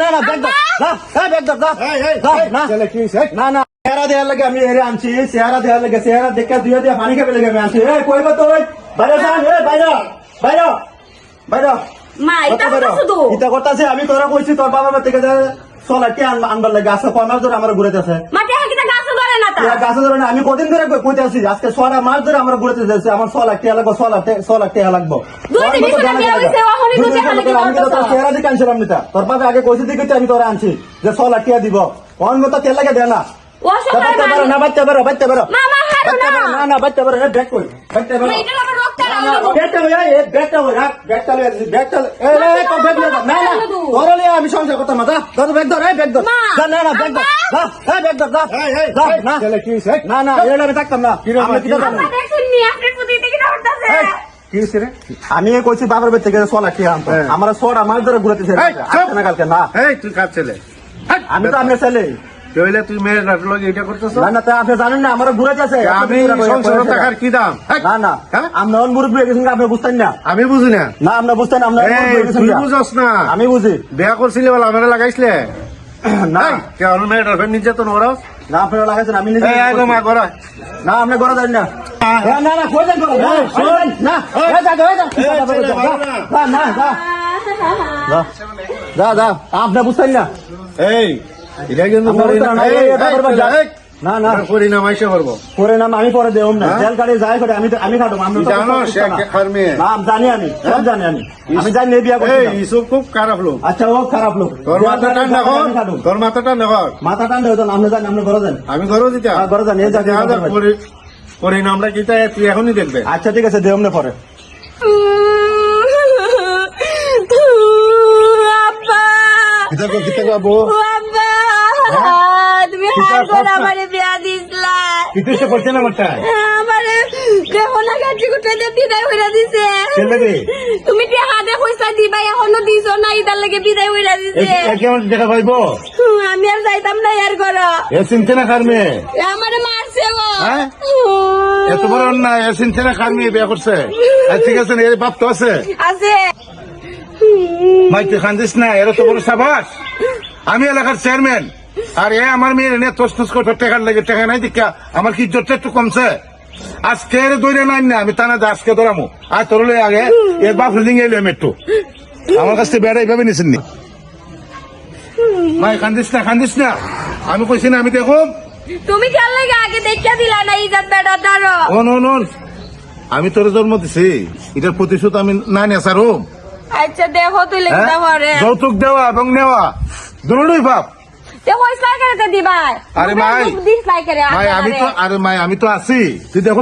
না না ব্যাগ দাও ব্যাগ দাও না না চেহারা দেওয়ার লাগে আমি এরে আনছি চেহারা দেওয়ার লাগে চেহারা দেখে দুই দিয়ে পানি খাবে লাগে আমি আনছি কইব তো বাইরে যান বাইরে বাইরে বাইরে মা এটা শুধু এটা করতেছে আমি তোরা কইছি তোর বাবার থেকে চলাটি আনবার লাগে আজকে 15 ধরে আমার ঘুরেতেছে মাঠে কিটা গাছ ধরে না তা গাছ ধরে না আমি কদিন ধরে কইতে আছি আজকে 6 মাস ধরে আমরা ঘুরেতে যাচ্ছি আমার 6 লাখ টাকা লাগবে 6 লাখ টাকা লাগবে দুই দিন বিছানা বিয়া হইছে ওহনি দুই দিন লাগি আমি তো চেহারা দেখে আনছিলাম না তোর বাবা আগে কইছি দিকে আমি তোরা আনছি যে 6 লাখ টাকা দিব অন মতো তেল লাগে দে না ও সকাল না বাচ্চা বেরো মামা হারো না না বাচ্চা বেরো ব্যাগ কই বাচ্চা বেরো এটা আবার রক্ত আমি সংসার করতাম না ব্যাগ ধর ব্যাগ ধর না না ব্যাগ ধর ব্যাগ ধর না না এটা আমি থাকতাম না আমি কইছি বাবার বাড়ি থেকে 6 লাখ টাকা আনতো আমার 6 মাস ধরে ঘুরেতেছে না কালকে না তুই কার ছেলে আমি তো আপনার ছেলে তুই মেয়ের লগে এটা করতেছ না না তা আপনি জানেন না আমার ঘুরেতেছে আমি সংসার টাকার কি দাম না না আমরা মুরব্বী হয়ে গেছেন আপনি বুঝতেন না আমি বুঝি না না আমরা বুঝতেন আমরা তুই বুঝস না আমি বুঝি বিয়া করছিলি বলে আমার লাগাইছিলে না কেন মেয়েটার নির্যাতন ওরা না আপনারা লাগাইছেন আমি নিজে মা করা না আপনি করা দেন না না না কই দেন না যা যা আপনি বুঝতেন না এই এটা কিন্তু না না পরিণাম আইসা করবো পরিণাম আমি পরে দেবো না জেল কাটে যাই করে আমি খাটো জানো সে মেয়ে নাম জানি আমি সব জানি আমি জানি বিয়া করছি ইসব খুব খারাপ লোক আচ্ছা ও খারাপ লোক তোর মাথা ঠান্ডা কর তোর মাথা ঠান্ডা কর মাথা ঠান্ডা হতো আপনি জানি আপনি ঘরে যান আমি ঘরেও দিতে ঘরে যান এই পরিণামটা কি তুই এখনই দেখবে আচ্ছা ঠিক আছে দেবো না পরে তুমি হার করে আমারে বিয়া দিছলা কিছু করছে না আমারটা আমারে দেখো না গাছি গুটাতে বিদায় হইরা দিছে তুমি কি হাতে পয়সা দিবা এখনো দিছো না ইদার লাগে বিদায় হইরা দিছে কেমন দেখা পাইবো আমি আর যাইতাম না এর ঘর এ চিনতে না কার মেয়ে আমারে মারছে ও এত বড় অন্যায় এ চিনতে না কার মেয়ে বিয়ে করছে ঠিক আছে এর বাপ তো আছে আছে মাই তুই খান্দিস না এর তো বড় সাবাস আমি এলাকার চেয়ারম্যান আর এ আমার মেয়ের এনে তস করে টাকার লাগে টাকা নাই দেখা আমার কি ইজ্জতটা একটু কমছে আজকে দৌড়ে নাই না আমি টানা আজকে ধরামো আর তোর আগে এর বাপ রিলিং এলো আমি একটু আমার কাছ থেকে বেড়া এইভাবে নিছেন নি মাই খান্দিস না আমি কইছি না আমি দেখো তুমি কেন লাগে আগে দেখিয়া দিলা না ইজাত বেটা দাঁড়ো আমি তোর জন্ম দিছি এটার প্রতিশোধ আমি না নিয়ে সারো আচ্ছা দেখো তুই লিখতে পারে যৌতুক দেওয়া এবং নেওয়া দুটোই বাপ দিবা আরে মাই আমি তো আছি তুই দেখো